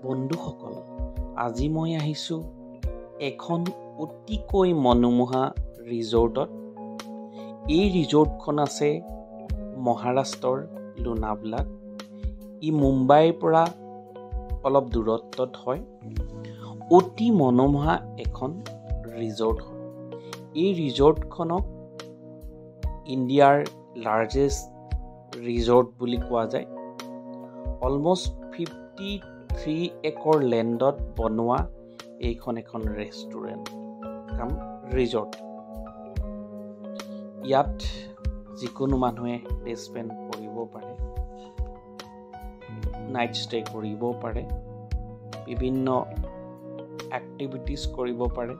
বন্ধুসকল, আজি মই আহিছোঁ এখন অতিকৈ মনোমোহা ৰিজৰ্টত। এই ৰিজৰ্টখন আছে মহাৰাষ্ট্ৰৰ লোনাভলাত। ই মুম্বাইৰ পৰা অলপ দূৰত্বত হয়। অতি মনোমোহা এখন ৰিজৰ্ট হয়। এই ৰিজৰ্টখনক ইণ্ডিয়াৰ লাৰ্জেষ্ট ৰিজৰ্ট বুলি কোৱা যায়। অলমষ্ট 53 একৰ লেণ্ডত বনোৱা এইখন এখন ৰেষ্টুৰেণ্ট কাম ৰিজৰ্ট। ইয়াত যিকোনো মানুহে ডে স্পেণ্ড কৰিব পাৰে, নাইট ষ্টে কৰিব পাৰে, বিভিন্ন এক্টিভিটিজ কৰিব পাৰে।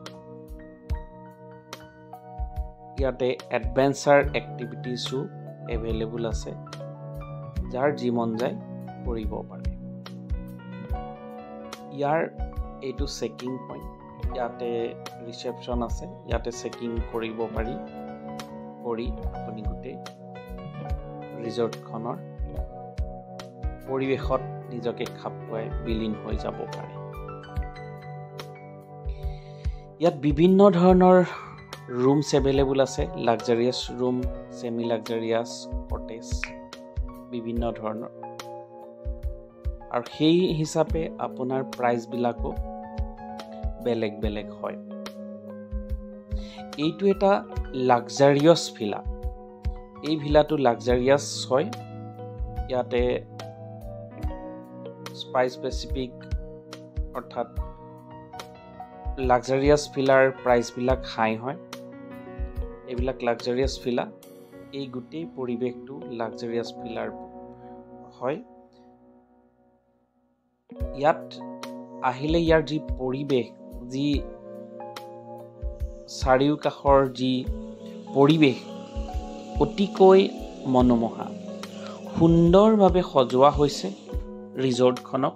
ইয়াতে এডভেঞ্চাৰ এক্টিভিটিজো এভেইলেবল আছে, যাৰ যি মন যায় কৰিব পাৰে। ইয়াৰ এইটো চেকিং পইণ্ট, ইয়াতে ৰিচেপশ্যন আছে, ইয়াতে চেকিং কৰিব পাৰি। কৰি আপুনি গোটেই ৰিজৰ্টখনৰ পৰিৱেশত নিজকে খাপ খুৱাই বিলীন হৈ যাব পাৰে। ইয়াত বিভিন্ন ধৰণৰ ৰুমছ এভেইলেবল আছে, luxurious room, semi luxurious, cottage, বিভিন্ন ধৰণৰ। আৰু সেই হিচাপে আপোনাৰ প্ৰাইচবিলাকো বেলেগ বেলেগ হয়। এইটো এটা লাক্সাৰিয়াছ ভিলা। এই ভিলাটো লাক্সাৰিয়াছ হয়। ইয়াতে স্পেচিফিক অৰ্থাৎ লাক্সাৰিয়াছ ভিলাৰ প্ৰাইচবিলাক হাই হয়। এইবিলাক লাক্সাৰিয়াছ ভিলা। এই গোটেই পৰিৱেশটো লাক্সাৰিয়াছ ভিলাৰ হয়। ইয়াত আহিলে ইয়াৰ যি পৰিৱেশ, যি চাৰিওকাষৰ যি পৰিৱেশ অতিকৈ মনোমোহা। সুন্দৰভাৱে সজোৱা হৈছে ৰিজৰ্টখনক।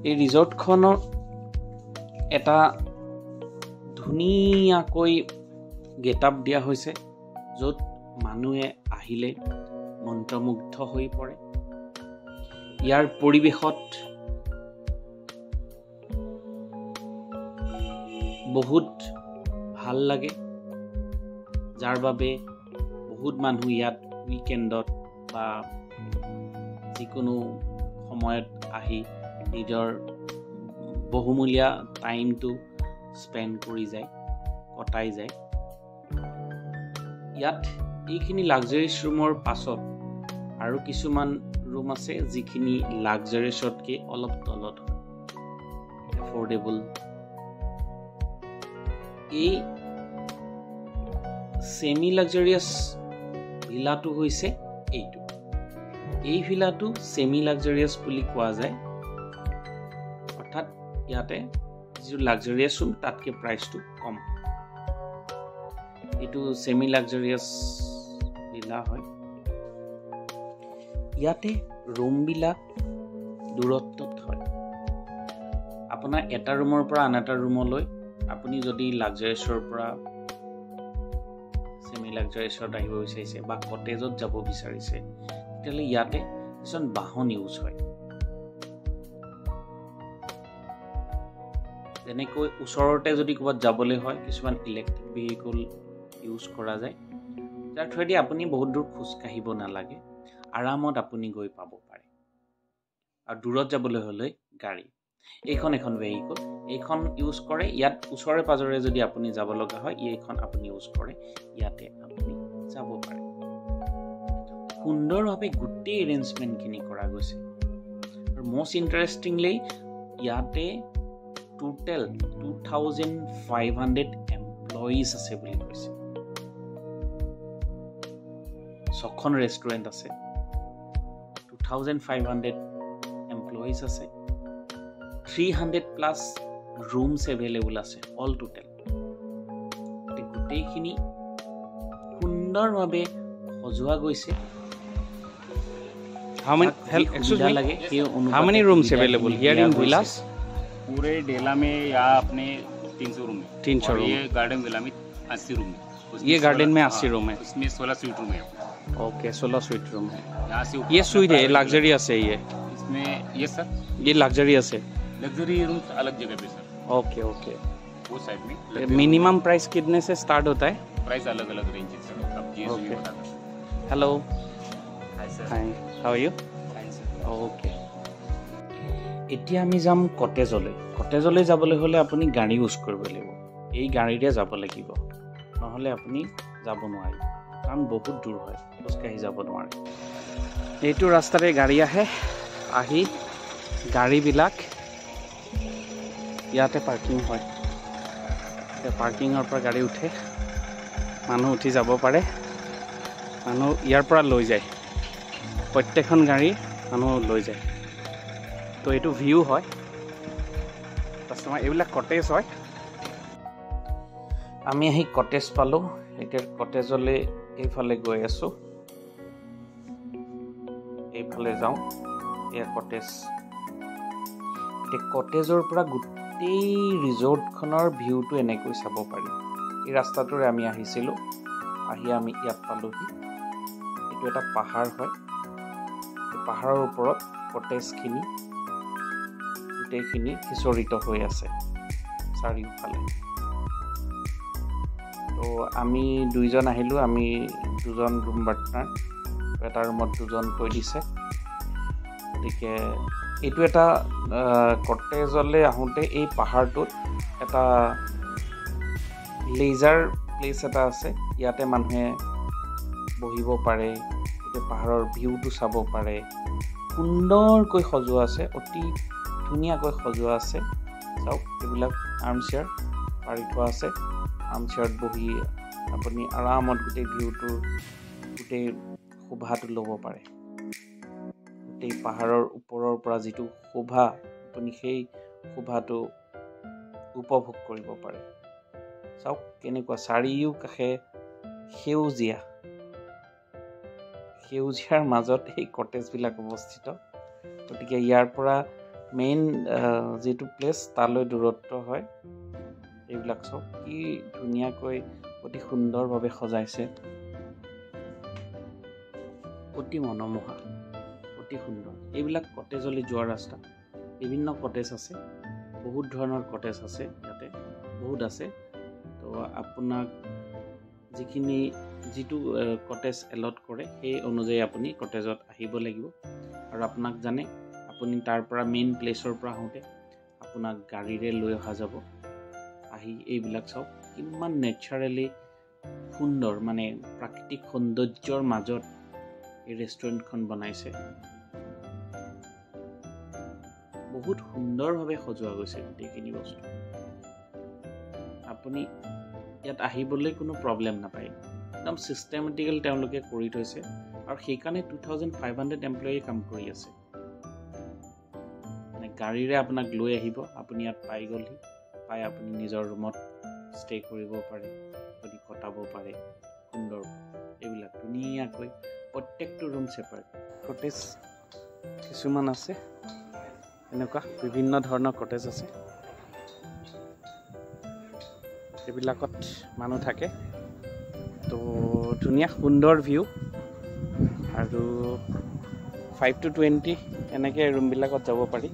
এই ৰিজৰ্টখনৰ এটা ধুনীয়াকৈ গেটআপ দিয়া হৈছে, য'ত মানুহে আহিলে মন্ত্ৰমুগ্ধ হৈ পৰে। ইয়াৰ পৰিৱেশত বহুত ভাল লাগে, যাৰ বাবে বহুত মানুহ ইয়াত উইকেণ্ডত বা যিকোনো সময়ত আহি নিজৰ বহুমূলীয়া টাইমটো স্পেণ্ড কৰি যায়, কটাই যায়। ইয়াত এইখিনি লাক্সাৰিয়াছ ৰুমৰ পাছত আৰু কিছুমান ৰুম আছে যিখিনি লাক্সাৰিয়াছতকৈ অলপ তলত হয়, এফৰ্ডেবল। এই ছেমি লাক্সাৰিয়াছ ভিলাটো হৈছে এইটো। এই ভিলাটো ছেমি লাক্সাৰিয়াছ বুলি কোৱা যায়, অৰ্থাৎ ইয়াতে যিটো লাক্সাৰিয়াছ ৰুম তাতকৈ প্ৰাইচটো কম। এইটো ছেমি লাক্সাৰিয়াছ ভিলা হয়। ইয়াতে ৰুমবিলাক দূৰত্বত হয়। আপোনাৰ এটা ৰুমৰ পৰা আন এটা ৰুমলৈ আপুনি যদি লাক্সাৰিয়াছৰ পৰা ছেমি লাক্সাৰিয়াছত আহিব বিচাৰিছে বা কটেজত যাব বিচাৰিছে, তেতিয়াহ'লে ইয়াতে কিছুমান বাহন ইউজ হয়। যেনেকৈ ওচৰতে যদি ক'ৰবাত যাবলৈ হয়, কিছুমান ইলেক্ট্ৰিক ভেহিকল ইউজ কৰা যায়, যাৰ থ্ৰুৱেদি আপুনি বহুত দূৰ খোজকাঢ়িব নালাগে, আৰামত আপুনি গৈ পাব পাৰে। আৰু দূৰত যাবলৈ হ'লে গাড়ী, এইখন এখন ভেহিকল, এইখন ইউজ কৰে। ইয়াত ওচৰে পাজৰে যদি আপুনি যাব লগা হয়, এইখন আপুনি ইউজ কৰে, ইয়াতে আপুনি যাব পাৰে। সুন্দৰভাৱে গোটেই এৰেঞ্জমেণ্টখিনি কৰা গৈছে। আৰু মষ্ট ইণ্টাৰেষ্টিংলি ইয়াতে টোটেল 2500 এমপ্লয়িজ আছে বুলি কৈছে। 6খন ৰেষ্টুৰেণ্ট আছে, 2500 এমপ্লয়িজ আছে, 300+ ৰুমছ এভেইলেবল আছে অল টোটেল। গোটেইখিনি সুন্দৰভাৱে সজোৱা গৈছে। How many rooms available here in villas? पूरे डेला में या अपने 300 रूम है। 300 रूम। ये गार्डन विला में 80 रूम है। ये गार्डन में 80 रूम है। इसमें 16 स्वीट रूम है। ओके, 16 स्वीट रूम है। यहाँ से ये स्वीट है, लग्जरियस है ये। इस इसमें ये सर ये लग्जरियस है लग्जरी रूम अलग जगह पे सर ओके ओके वो साइड में मिनिमम प्राइस कितने से स्टार्ट होता है प्राइस अलग अलग रेंज है सर अब जी Okay. बता दो hello hi sir hi how are you fine sir okay এতিয়া আমি যাম কটেজলৈ কটেজলৈ যাবলৈ হ'লে আপুনি গাড়ী ইউজ কৰিব লাগিব এই গাড়ীৰে যাব লাগিব নহ'লে আপুনি যাব নোৱাৰিব কাৰণ বহুত দূৰ হয় খোজকাঢ়ি যাব নোৱাৰে এইটো ৰাস্তাৰে গাড়ী আহে আহি গাড়ীবিলাক ইয়াতে পাৰ্কিং হয় পাৰ্কিঙৰ পৰা গাড়ী উঠে মানুহ উঠি যাব পাৰে মানুহ ইয়াৰ পৰা লৈ যায় প্ৰত্যেকখন গাড়ী মানুহ লৈ যায় তো এইটো ভিউ হয় কাষ্টমাৰ এইবিলাক কটেজ হয় আমি আহি কটেজ পালোঁ এতিয়া কটেজলৈ এইফালে গৈ আছোঁ এইফালে যাওঁ এয়া কটেজ এতিয়া কটেজৰ পৰা গোটেই ৰিজৰ্টখনৰ ভিউটো এনেকৈ চাব পাৰি এই ৰাস্তাটোৰে আমি আহিছিলোঁ আহি আমি ইয়াত পালোঁহি এইটো এটা পাহাৰ হয় এই পাহাৰৰ ওপৰত কটেজখিনি গোটেইখিনি সিঁচৰিত হৈ আছে চাৰিওফালে তো আমি দুইজন আহিলোঁ আমি দুজন ৰুম পাৰ্টনাৰ এটা ৰুমত দুজনকৈ দিছে গতিকে এইটো এটা কটেজলৈ আহোঁতে এই পাহাৰটোত এটা লেজাৰ প্লেচ এটা আছে ইয়াতে মানুহে বহিব পাৰে গোটেই পাহাৰৰ ভিউটো চাব পাৰে সুন্দৰকৈ সজোৱা আছে অতি ধুনীয়াকৈ সজোৱা আছে চাওক এইবিলাক আৰ্ম চেয়াৰ পাৰি থোৱা আছে আৰ্ম চেয়াৰত বহি আপুনি আৰামত গোটেই ভিউটোৰ গোটেই শোভাটো ল'ব পাৰে গোটেই পাহাৰৰ ওপৰৰ পৰা যিটো শোভা আপুনি সেই শোভাটো উপভোগ কৰিব পাৰে চাওক কেনেকুৱা চাৰিওকাষে সেউজীয়াৰ মাজত এই কটেজবিলাক অৱস্থিত গতিকে ইয়াৰ পৰা মেইন যিটো প্লেচ তালৈ দূৰত্ব হয় এইবিলাক চব কি ধুনীয়াকৈ অতি সুন্দৰভাৱে সজাইছে অতি মনোমোহা অতি সুন্দৰ এইবিলাক কটেজলৈ যোৱাৰ ৰাস্তা বিভিন্ন কটেজ আছে বহুত ধৰণৰ কটেজ আছে ইয়াতে বহুত আছে তো আপোনাক যিটো কটেজ এলট কৰে সেই অনুযায়ী আপুনি কটেজত আহিব লাগিব আৰু আপোনাক জানে আপুনি তাৰ পৰা মেইন প্লেচৰ পৰা আহোঁতে আপোনাক গাড়ীৰে লৈ অহা যাব আহি এইবিলাক চাওক কিমান নেচাৰেলি সুন্দৰ মানে প্ৰাকৃতিক সৌন্দৰ্যৰ মাজত এই ৰেষ্টুৰেণ্টখন বনাইছে বহুত সুন্দৰভাৱে সজোৱা গৈছে গোটেইখিনি বস্তু আপুনি ইয়াত আহিবলৈ কোনো প্ৰব্লেম নাপায় একদম ছিষ্টেমেটিকেল তেওঁলোকে কৰি থৈছে আৰু সেইকাৰণে 2500 এমপ্লয়ী কাম কৰি আছে মানে গাড়ীৰে আপোনাক লৈ আহিব আপুনি ইয়াত পাই গ'লহি পাই আপুনি নিজৰ ৰুমত ষ্টে কৰিব পাৰে যদি কটাব পাৰে সুন্দৰ এইবিলাক ধুনীয়াকৈ প্ৰত্যেকটো ৰুম ছেপাৰেট কটেজ কিছুমান আছে এনেকুৱা বিভিন্ন ধৰণৰ কটেজ আছে এইবিলাকত মানুহ থাকে তো ধুনীয়া সুন্দৰ ভিউ আৰু 5 to 20 এনেকৈ ৰুমবিলাকত যাব পাৰি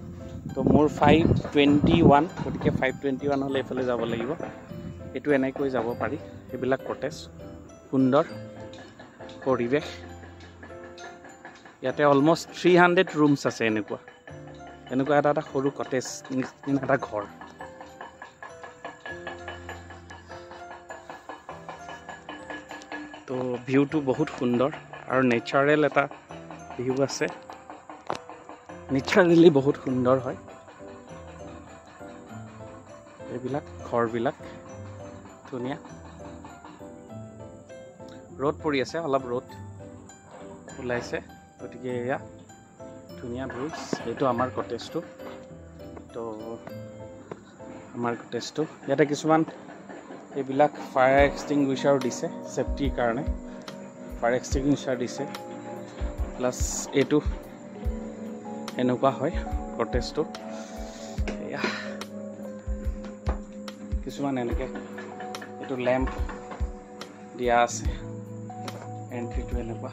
তো মোৰ 521 গতিকে 521 হ'লে এইফালে যাব লাগিব এইটো এনেকৈ যাব পাৰি এইবিলাক কটেজ সুন্দৰ পৰিৱেশ ইয়াতে অলমষ্ট 300 ৰুমছ আছে এনেকুৱা এটা সৰু কটেজ নিচিনা এটা ঘৰ তো ভিউটো বহুত সুন্দৰ আৰু নেচাৰেল এটা ভিউ আছে নেচাৰেলি বহুত সুন্দৰ হয় এইবিলাক ঘৰবিলাক ধুনীয়া ৰ'দ পৰি আছে অলপ ৰ'দ ওলাইছে গতিকে এয়া ধুনীয়া ভিউজ এইটো আমাৰ কটেজটো তো আমাৰ কটেজটো ইয়াতে কিছুমান এইবিলাক ফায়াৰ এক্সটিংগুইচাৰো দিছে ছেফটিৰ কাৰণে ফায়াৰ এক্সটিংগুইচাৰ দিছে প্লাছ এইটো এনেকুৱা হয় কটেজটো এয়া কিছুমান এনেকৈ এইটো লেম্প দিয়া আছে এণ্ট্ৰিটো এনেকুৱা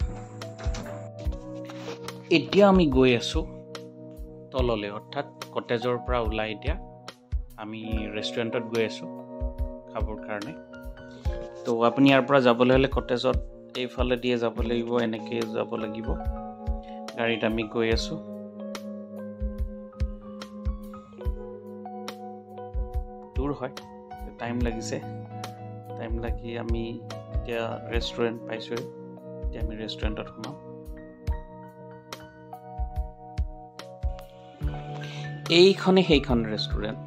এতিয়া আমি গৈ আছোঁ তললৈ অৰ্থাৎ কটেজৰ পৰা ওলাই এতিয়া আমি ৰেষ্টুৰেণ্টত গৈ আছোঁ খাবৰ কাৰণে। তো আপুনি ইয়াৰ পৰা যাবলৈ হ'লে কটেজত এইফালে দিয়ে যাব লাগিব, এনেকৈ যাব লাগিব। গাড়ীত আমি গৈ আছোঁ। দূৰ হয়, টাইম লাগিছে। টাইম লাগি আমি এতিয়া ৰেষ্টুৰেণ্ট পাইছোঁ। এতিয়া আমি ৰেষ্টুৰেণ্টত সোমাম। এইখনে সেইখন ৰেষ্টুৰেণ্ট,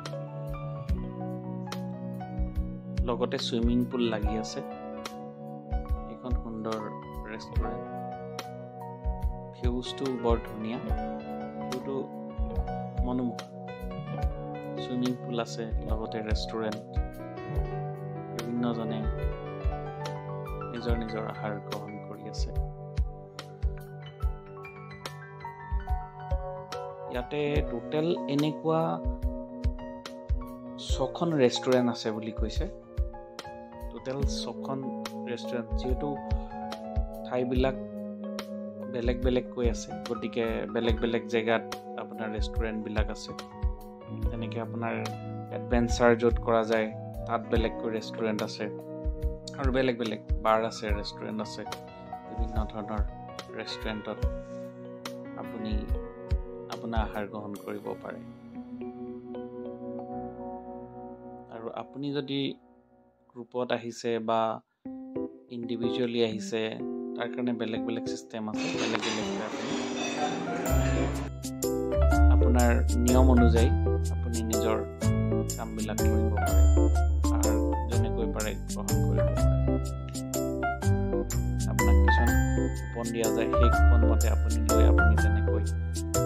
লগতে চুইমিং পুল লাগি আছে। এইখন সুন্দৰ ৰেষ্টুৰেণ্ট, ভিউজটো বৰ ধুনীয়া, ভিউটো মনোমোহা। চুইমিং পুল আছে, লগতে ৰেষ্টুৰেণ্ট। বিভিন্নজনে নিজৰ নিজৰ আহাৰ গ্ৰহণ কৰি আছে। ইয়াতে টোটেল এনেকুৱা 6খন ৰেষ্টুৰেণ্ট আছে বুলি কৈছে। টোটেল 6খন ৰেষ্টুৰেণ্ট, যিহেতু ঠাইবিলাক বেলেগ বেলেগকৈ আছে, গতিকে বেলেগ বেলেগ জেগাত আপোনাৰ ৰেষ্টুৰেণ্টবিলাক আছে। তেনেকৈ আপোনাৰ এডভেঞ্চাৰ য'ত কৰা যায় তাত বেলেগকৈ ৰেষ্টুৰেণ্ট আছে, আৰু বেলেগ বেলেগ বাৰ আছে, ৰেষ্টুৰেণ্ট আছে। বিভিন্ন ধৰণৰ ৰেষ্টুৰেণ্টত আপুনি আপোনাৰ আহাৰ গ্ৰহণ কৰিব পাৰে। আৰু আপুনি যদি গ্ৰুপত আহিছে বা ইণ্ডিভিজুৱেলি আহিছে, তাৰ কাৰণে বেলেগ বেলেগ চিষ্টেম আছে। বেলেগ বেলেগকৈ আপুনি আপোনাৰ নিয়ম অনুযায়ী আপুনি নিজৰ কামবিলাক কৰিব পাৰে, আহাৰ যেনেকৈ পাৰে গ্ৰহণ কৰিব পাৰে। আপোনাক কিছুমান কুপন দিয়া যায়, সেই কুপন মতে আপুনি লৈ আপুনি তেনেকৈ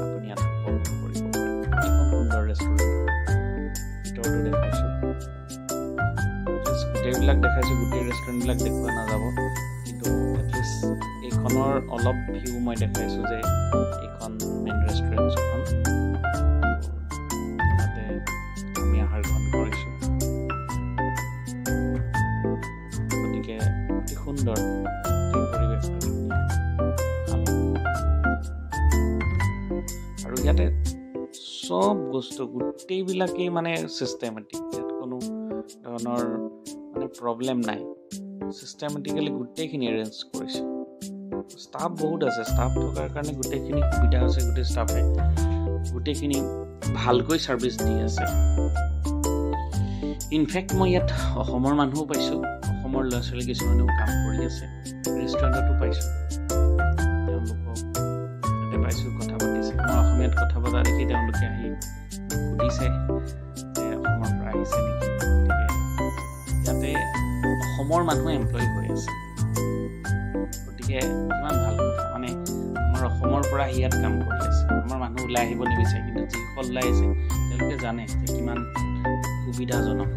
আপুনি ইয়াত উপভোগ কৰিব পাৰে। এখন সুন্দৰ ৰেষ্টুৰেণ্ট, ভিতৰতো দেখাইছোঁ, গোটেইবিলাক দেখাইছোঁ। গোটেই ৰেষ্টুৰেণ্টবিলাক দেখুওৱা নাযাব, কিন্তু এটলিষ্ট এইখনৰ অলপ ভিউ মই দেখাইছোঁ যে এইখন মেইন ৰেষ্টুৰেণ্টখন, তাতে আমি আহাৰ গ্ৰহণ কৰিছোঁ। গতিকে অতি সুন্দৰ, পৰিৱেশটো ধুনীয়া, ভাল। আৰু ইয়াতে চব বস্তু গোটেইবিলাকেই মানে চিষ্টেমেটিক। ইয়াত কোনো ধৰণৰ মানে প্ৰব্লেম নাই। চিষ্টেমেটিকেলি গোটেইখিনি এৰেঞ্জ কৰিছে। ষ্টাফ বহুত আছে, ষ্টাফ থকাৰ কাৰণে গোটেইখিনি সুবিধা আছে। গোটেই ষ্টাফে গোটেইখিনি ভালকৈ ছাৰ্ভিচ দি আছে। ইনফেক্ট মই ইয়াত অসমৰ মানুহো পাইছোঁ, অসমৰ ল'ৰা ছোৱালী কিছুমানেও কাম কৰি আছে। ৰেষ্টুৰেণ্টতো পাইছোঁ, তেওঁলোকক তাতে পাইছোঁ, কথা পাতিছে। মই অসমীয়াত কথা পতা দেখি তেওঁলোকে আহি সুধিছে যে অসমৰ পৰা আহিছে নেকি। গতিকে ইয়াতে অসমৰ মানুহ এমপ্লয় হৈ আছে। গতিকে কিমান ভাল কথা, মানে আমাৰ অসমৰ পৰা আহি ইয়াত কাম কৰি আছে। আমাৰ মানুহ ওলাই আহিব নিবিচাৰে, কিন্তু যিসকল ওলাই আহিছে তেওঁলোকে জানে যে কিমান সুবিধাজনক।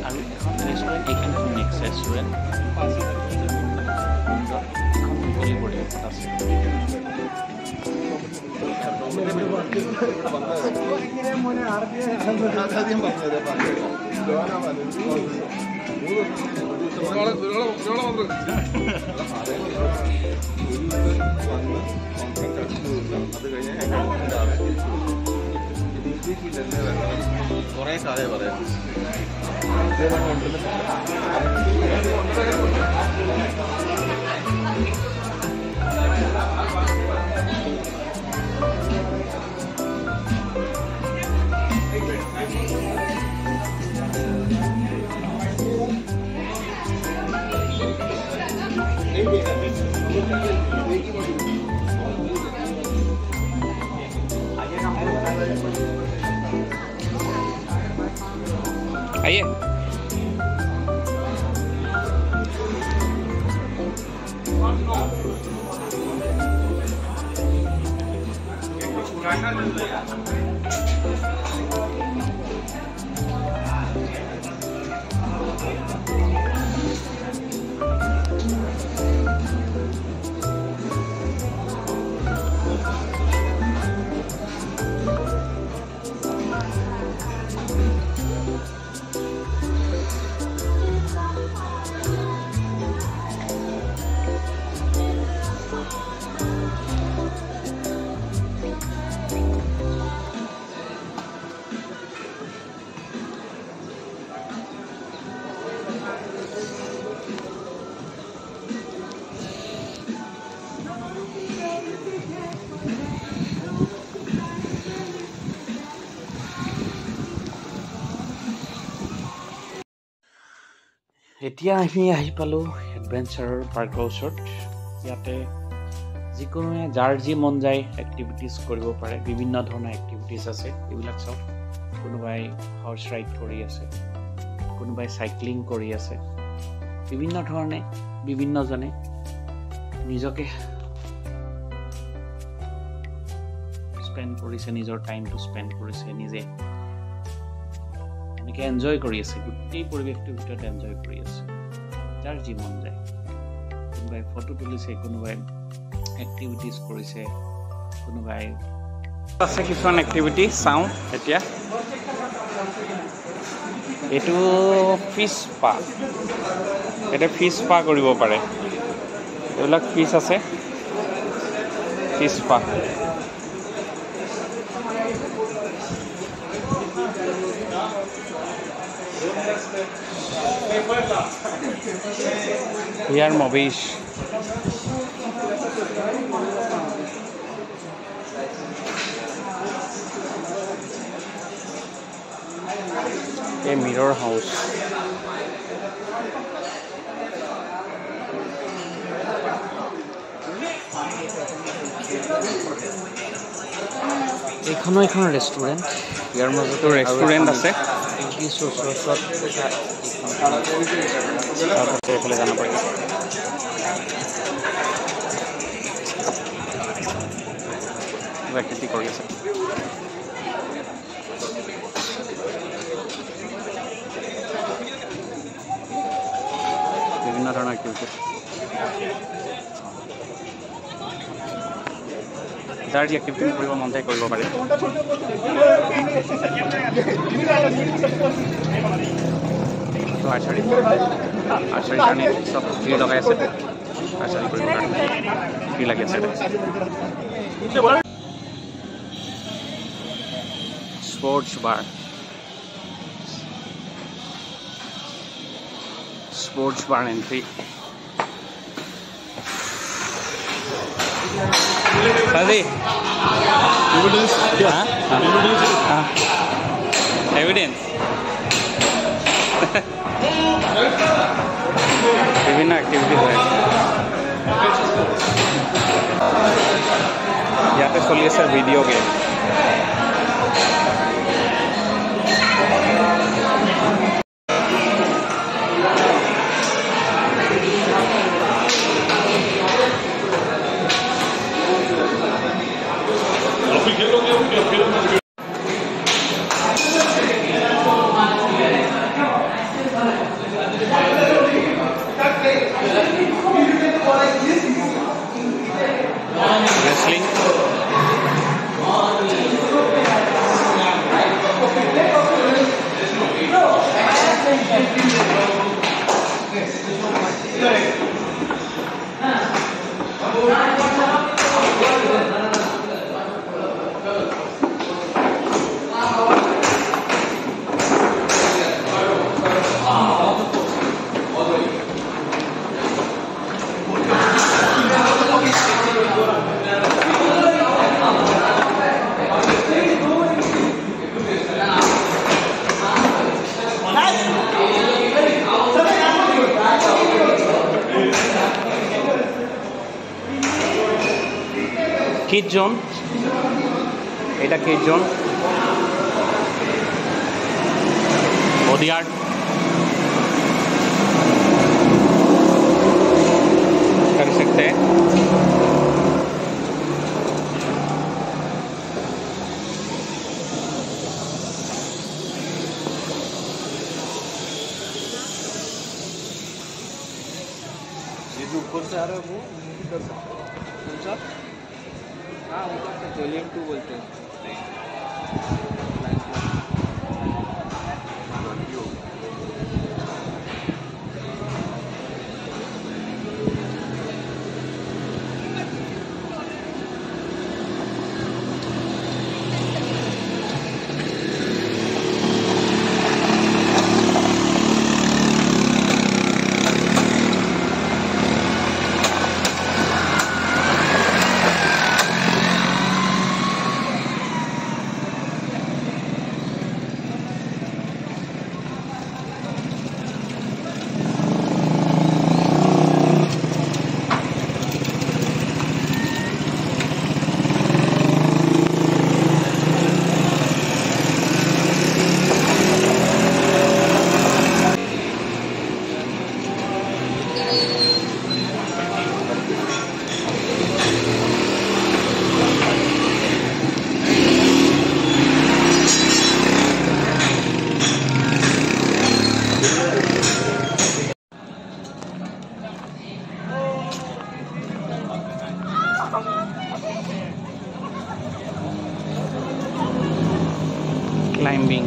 আৰু এখন ৰেষ্টুৰেণ্ট, এইখন নেক্সট ৰেষ্টুৰেণ্ট, এখন মুকলি পৰিৱেশত আছে। കുറേ കാലേ പറയാം. आइए। এতিয়া আমি আহি পালোঁ এডভেঞ্চাৰৰ পাৰ্কৰ ওচৰত। ইয়াতে যিকোনোৱে যাৰ যি মন যায় এক্টিভিটিজ কৰিব পাৰে। বিভিন্ন ধৰণৰ এক্টিভিটিজ আছে, এইবিলাক চাওক। কোনোবাই হৰ্চ ৰাইড কৰি আছে, কোনোবাই চাইক্লিং কৰি আছে। বিভিন্ন ধৰণে বিভিন্নজনে নিজকে স্পেণ্ড কৰিছে, নিজৰ টাইমটো স্পেণ্ড কৰিছে, নিজে এনেকৈ এনজয় কৰি আছে। গোটেই পৰিৱেশটোৰ ভিতৰত এনজয় কৰি আছে, যাৰ যি মন যায়। কোনোবাই ফটো তুলিছে, কোনোবাই এক্টিভিটিজ কৰিছে, কোনোবাই আছে কিছুমান এক্টিভিটি চাওঁ এতিয়া। এইটো ফিছ স্পা, এতিয়া ফিছ স্পা কৰিব পাৰে। এইবিলাক ফিছ আছে, fish spa. Here Mobish. A mirror house. এইখনো এখন ৰেষ্টুৰেণ্ট। ইয়াৰ মাজতো ৰেষ্টুৰেণ্ট আছে। এইফালে যাব পাৰি। কিবা খেতি কৰি আছে। বিভিন্ন ধৰণৰ এক্টিভিটি, যাৰ যি এক্টিভিটি কৰিব মন যায় কৰিব পাৰে। আৰ্চাৰী কাৰণে চব ভিৰ লগাই আছে। আৰ্চাৰী কৰিবৰ কাৰণে ভিৰ লাগি আছে। স্পৰ্টছ বাৰ, স্পৰ্টছ বাৰ এন্ট্ৰি। এভিডেন্স বিভিন্ন এক্টিভিটি হয়। ইয়াতে চলি আছে video' game. Wrestling. Kid zone. এটা kid zone. Bodyguard. कर सकते हैं। ये जो ऊपर से आ रहा है वो नहीं कर सकते। कौन सा? हाँ ऊपर से वॉल्यूम 2 बोलते हैं। ক্লাইম্বিং।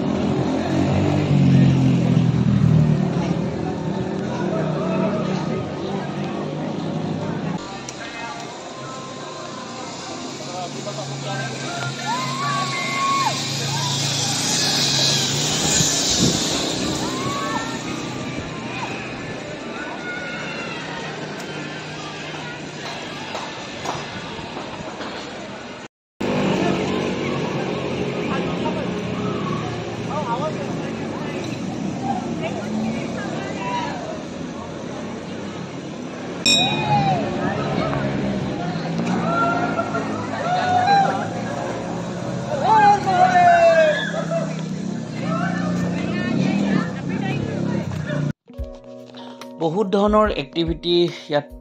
বহুত ধৰণৰ এক্টিভিটি ইয়াত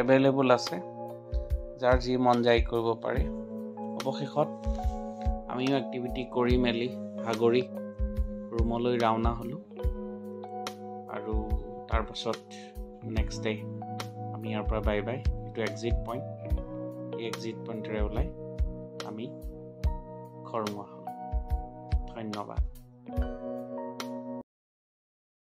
এভেইলেবল আছে, যাৰ যি মন যায় কৰিব পাৰে। অৱশেষত আমিও এক্টিভিটি কৰি মেলি ভাগৰি ৰুমলৈ ৰাওনা হ'লোঁ, আৰু তাৰপাছত নেক্সট ডে আমি ইয়াৰ পৰা বাই বাই। এইটো এক্সিট পইণ্ট, এই এক্সিট পইণ্টেৰে ওলাই আমি ঘৰমুৱা হ'লোঁ। ধন্যবাদ।